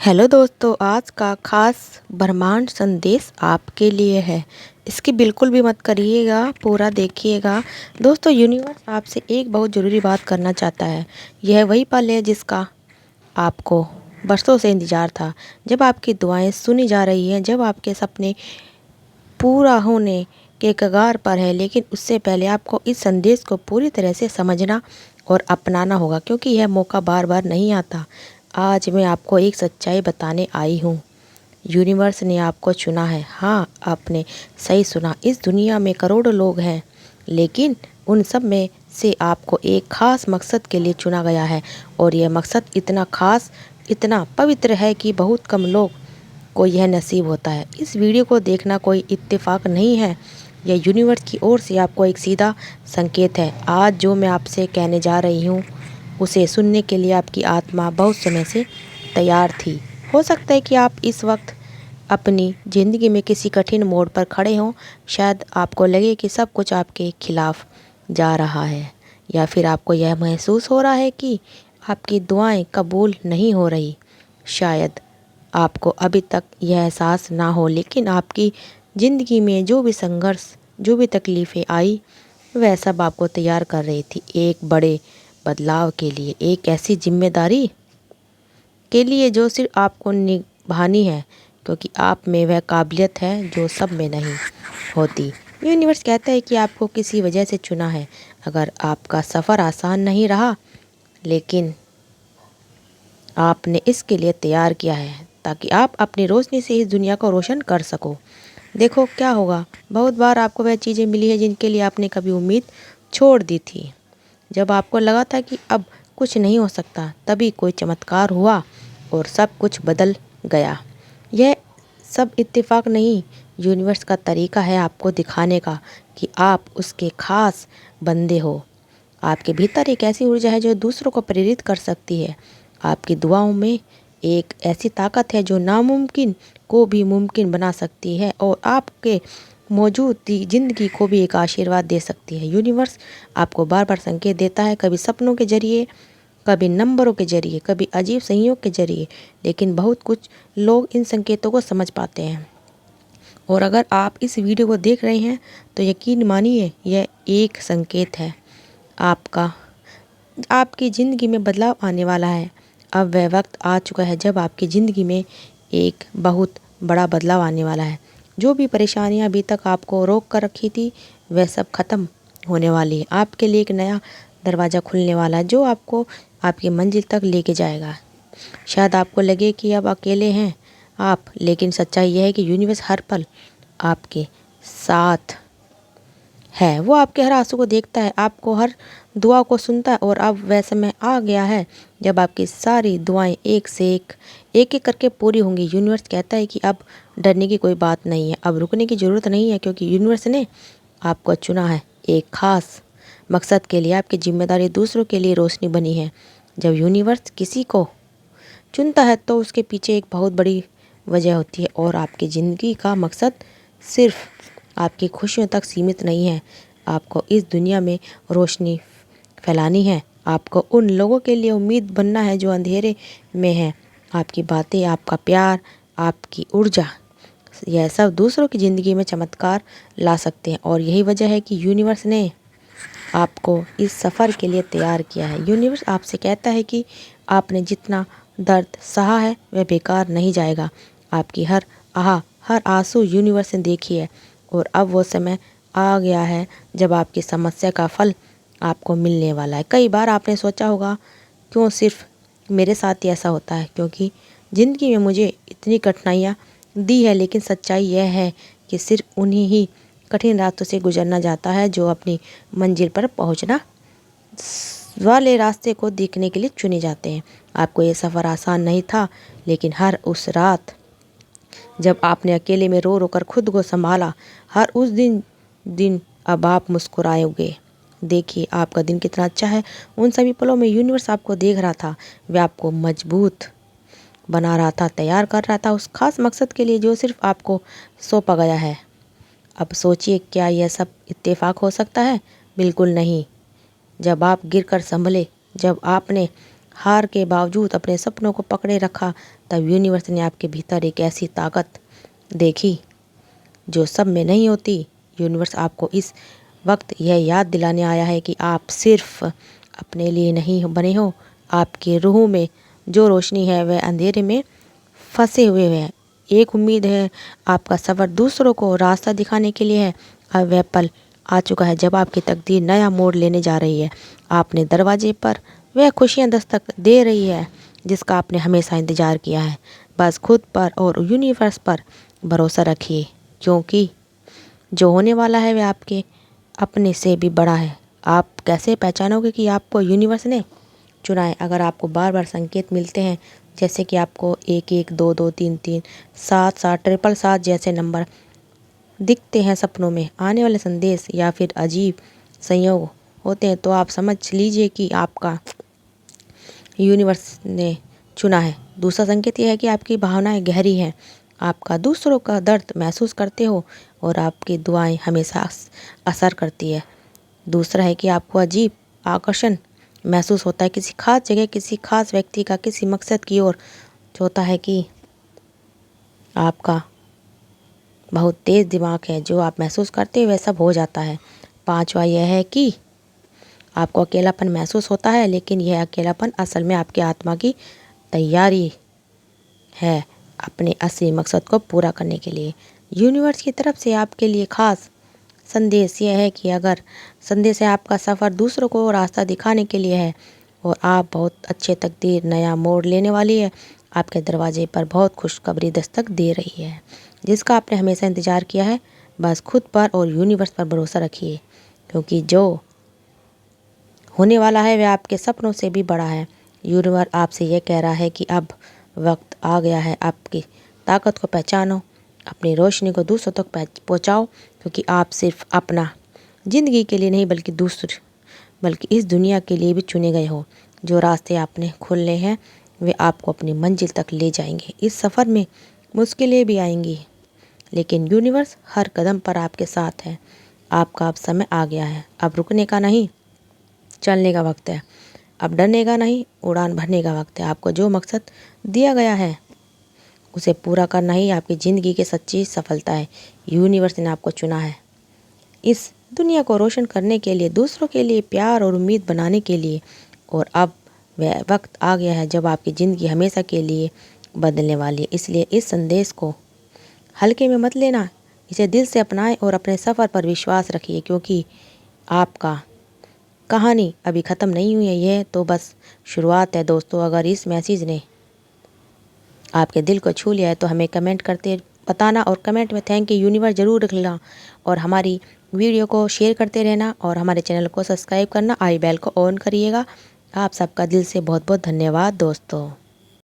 Hello दोस्तों, आज का खास ब्रह्मांड संदेश आपके लिए है। इसकी बिल्कुल भी मत करिएगा, पूरा देखिएगा। दोस्तों, यूनिवर्स आपसे एक बहुत ज़रूरी बात करना चाहता है। यह वही पल है जिसका आपको बरसों से इंतज़ार था। जब आपकी दुआएं सुनी जा रही हैं, जब आपके सपने पूरा होने के कगार पर है। लेकिन उससे पहले आपको इस संदेश को पूरी तरह से समझना और अपनाना होगा, क्योंकि यह मौका बार बार नहीं आता। आज मैं आपको एक सच्चाई बताने आई हूँ। यूनिवर्स ने आपको चुना है। हाँ, आपने सही सुना। इस दुनिया में करोड़ों लोग हैं, लेकिन उन सब में से आपको एक खास मकसद के लिए चुना गया है। और यह मकसद इतना खास, इतना पवित्र है कि बहुत कम लोग को यह नसीब होता है। इस वीडियो को देखना कोई इत्तेफाक नहीं है, यह यूनिवर्स की ओर से आपको एक सीधा संकेत है। आज जो मैं आपसे कहने जा रही हूँ, उसे सुनने के लिए आपकी आत्मा बहुत समय से तैयार थी। हो सकता है कि आप इस वक्त अपनी ज़िंदगी में किसी कठिन मोड़ पर खड़े हों। शायद आपको लगे कि सब कुछ आपके खिलाफ जा रहा है, या फिर आपको यह महसूस हो रहा है कि आपकी दुआएं कबूल नहीं हो रही। शायद आपको अभी तक यह एहसास ना हो, लेकिन आपकी ज़िंदगी में जो भी संघर्ष, जो भी तकलीफ़ें आई, वह सब आपको तैयार कर रही थी एक बड़े बदलाव के लिए, एक ऐसी जिम्मेदारी के लिए जो सिर्फ आपको निभानी है, क्योंकि आप में वह काबिलियत है जो सब में नहीं होती। यूनिवर्स कहता है कि आपको किसी वजह से चुना है। अगर आपका सफ़र आसान नहीं रहा, लेकिन आपने इसके लिए तैयार किया है ताकि आप अपनी रोशनी से इस दुनिया को रोशन कर सको। देखो क्या होगा, बहुत बार आपको वह चीज़ें मिली है जिनके लिए आपने कभी उम्मीद छोड़ दी थी। जब आपको लगा था कि अब कुछ नहीं हो सकता, तभी कोई चमत्कार हुआ और सब कुछ बदल गया। यह सब इत्तेफाक नहीं, यूनिवर्स का तरीका है आपको दिखाने का कि आप उसके खास बंदे हो। आपके भीतर एक ऐसी ऊर्जा है जो दूसरों को प्रेरित कर सकती है। आपकी दुआओं में एक ऐसी ताकत है जो नामुमकिन को भी मुमकिन बना सकती है और आपके मौजूद ज़िंदगी को भी एक आशीर्वाद दे सकती है। यूनिवर्स आपको बार बार संकेत देता है, कभी सपनों के जरिए, कभी नंबरों के जरिए, कभी अजीब संयोग के जरिए। लेकिन बहुत कुछ लोग इन संकेतों को समझ पाते हैं। और अगर आप इस वीडियो को देख रहे हैं तो यकीन मानिए, यह एक संकेत है। आपकी ज़िंदगी में बदलाव आने वाला है। अब वह वक्त आ चुका है जब आपकी ज़िंदगी में एक बहुत बड़ा बदलाव आने वाला है। जो भी परेशानियां अभी तक आपको रोक कर रखी थी, वह सब ख़त्म होने वाली है। आपके लिए एक नया दरवाज़ा खुलने वाला है जो आपको आपकी मंजिल तक लेके जाएगा। शायद आपको लगे कि अब अकेले हैं आप, लेकिन सच्चाई यह है कि यूनिवर्स हर पल आपके साथ है। वो आपके हर आंसू को देखता है, आपको हर दुआ को सुनता है। और अब वह समय आ गया है जब आपकी सारी दुआएं एक से एक करके पूरी होंगी। यूनिवर्स कहता है कि अब डरने की कोई बात नहीं है, अब रुकने की ज़रूरत नहीं है, क्योंकि यूनिवर्स ने आपको चुना है एक ख़ास मकसद के लिए। आपकी जिम्मेदारी दूसरों के लिए रोशनी बनी है। जब यूनिवर्स किसी को चुनता है तो उसके पीछे एक बहुत बड़ी वजह होती है, और आपकी ज़िंदगी का मकसद सिर्फ आपकी खुशियों तक सीमित नहीं है। आपको इस दुनिया में रोशनी फैलानी है। आपको उन लोगों के लिए उम्मीद बनना है जो अंधेरे में हैं। आपकी बातें, आपका प्यार, आपकी ऊर्जा, यह सब दूसरों की ज़िंदगी में चमत्कार ला सकते हैं। और यही वजह है कि यूनिवर्स ने आपको इस सफ़र के लिए तैयार किया है। यूनिवर्स आपसे कहता है कि आपने जितना दर्द सहा है वह बेकार नहीं जाएगा। आपकी हर हर आंसू यूनिवर्स ने देखी है, और अब वो समय आ गया है जब आपकी समस्या का फल आपको मिलने वाला है। कई बार आपने सोचा होगा, क्यों सिर्फ मेरे साथ ही ऐसा होता है, क्योंकि ज़िंदगी में मुझे इतनी कठिनाइयाँ दी है। लेकिन सच्चाई यह है कि सिर्फ उन्हीं ही कठिन रास्तों से गुजरना जाता है जो अपनी मंजिल पर पहुंचना वाले रास्ते को देखने के लिए चुने जाते हैं। आपको ये सफ़र आसान नहीं था, लेकिन हर उस रात जब आपने अकेले में रो रो कर खुद को संभाला, हर उस दिन अब आप मुस्कुराओगे। देखिए आपका दिन कितना अच्छा है। उन सभी पलों में यूनिवर्स आपको देख रहा था, वह आपको मजबूत बना रहा था, तैयार कर रहा था उस खास मकसद के लिए जो सिर्फ आपको सौंपा गया है। अब सोचिए, क्या यह सब इत्तेफाक हो सकता है? बिल्कुल नहीं। जब आप गिरकर संभले, जब आपने हार के बावजूद अपने सपनों को पकड़े रखा, तब यूनिवर्स ने आपके भीतर एक ऐसी ताकत देखी जो सब में नहीं होती। यूनिवर्स आपको इस वक्त यह याद दिलाने आया है कि आप सिर्फ अपने लिए नहीं बने हो। आपकी रूह में जो रोशनी है वह अंधेरे में फंसे हुए हैं। एक उम्मीद है, आपका सफ़र दूसरों को रास्ता दिखाने के लिए है। अब वह पल आ चुका है जब आपकी तकदीर नया मोड़ लेने जा रही है। आपने दरवाजे पर वह खुशियाँ दस्तक दे रही है जिसका आपने हमेशा इंतज़ार किया है। बस खुद पर और यूनिवर्स पर भरोसा रखिए, क्योंकि जो होने वाला है वह आपके अपने से भी बड़ा है। आप कैसे पहचानोगे कि आपको यूनिवर्स ने चुना है? अगर आपको बार बार संकेत मिलते हैं, जैसे कि आपको 112233 77777 जैसे नंबर दिखते हैं सपनों में, आने वाले संदेश या फिर अजीब संयोग होते हैं, तो आप समझ लीजिए कि आपका यूनिवर्स ने चुना है। दूसरा संकेत यह है कि आपकी भावनाएं गहरी हैं, आपका दूसरों का दर्द महसूस करते हो और आपकी दुआएं हमेशा असर करती है। दूसरा है कि आपको अजीब आकर्षण महसूस होता है किसी खास जगह, किसी खास व्यक्ति का, किसी मकसद की ओर। चौथा है कि आपका बहुत तेज़ दिमाग है, जो आप महसूस करते हो वह सब हो जाता है। पांचवा यह है कि आपको अकेलापन महसूस होता है, लेकिन यह अकेलापन असल में आपकी आत्मा की तैयारी है अपने असली मकसद को पूरा करने के लिए। यूनिवर्स की तरफ से आपके लिए खास संदेश यह है कि अगर संदेश है आपका सफ़र दूसरों को रास्ता दिखाने के लिए है और आप बहुत अच्छे तकदीर नया मोड़ लेने वाली है। आपके दरवाजे पर बहुत खुशखबरी दस्तक दे रही है जिसका आपने हमेशा इंतज़ार किया है। बस खुद पर और यूनिवर्स पर भरोसा रखिए, क्योंकि जो होने वाला है वह आपके सपनों से भी बड़ा है। यूनिवर्स आपसे यह कह रहा है कि अब वक्त आ गया है, आपकी ताकत को पहचानो, अपनी रोशनी को दूसरों तक पहुँचाओ, क्योंकि आप सिर्फ अपना ज़िंदगी के लिए नहीं बल्कि इस दुनिया के लिए भी चुने गए हो। जो रास्ते आपने खोले हैं वे आपको अपनी मंजिल तक ले जाएंगे। इस सफ़र में मुश्किलें भी आएंगी, लेकिन यूनिवर्स हर कदम पर आपके साथ है। आपका अब समय आ गया है, अब रुकने का नहीं, चलने का वक्त है। अब डरने का नहीं, उड़ान भरने का वक्त है। आपको जो मकसद दिया गया है उसे पूरा करना ही आपकी ज़िंदगी की सच्ची सफलता है। यूनिवर्स ने आपको चुना है इस दुनिया को रोशन करने के लिए, दूसरों के लिए प्यार और उम्मीद बनाने के लिए। और अब वह वक्त आ गया है जब आपकी ज़िंदगी हमेशा के लिए बदलने वाली है। इसलिए इस संदेश को हल्के में मत लेना, इसे दिल से अपनाएं और अपने सफ़र पर विश्वास रखिए, क्योंकि आपका कहानी अभी ख़त्म नहीं हुई है। यह तो बस शुरुआत है दोस्तों। अगर इस मैसेज ने आपके दिल को छू लिया है तो हमें कमेंट करते बताना, और कमेंट में थैंक यू यूनिवर्स ज़रूर लिखना, और हमारी वीडियो को शेयर करते रहना, और हमारे चैनल को सब्सक्राइब करना, आई बेल को ऑन करिएगा। आप सबका दिल से बहुत बहुत धन्यवाद दोस्तों।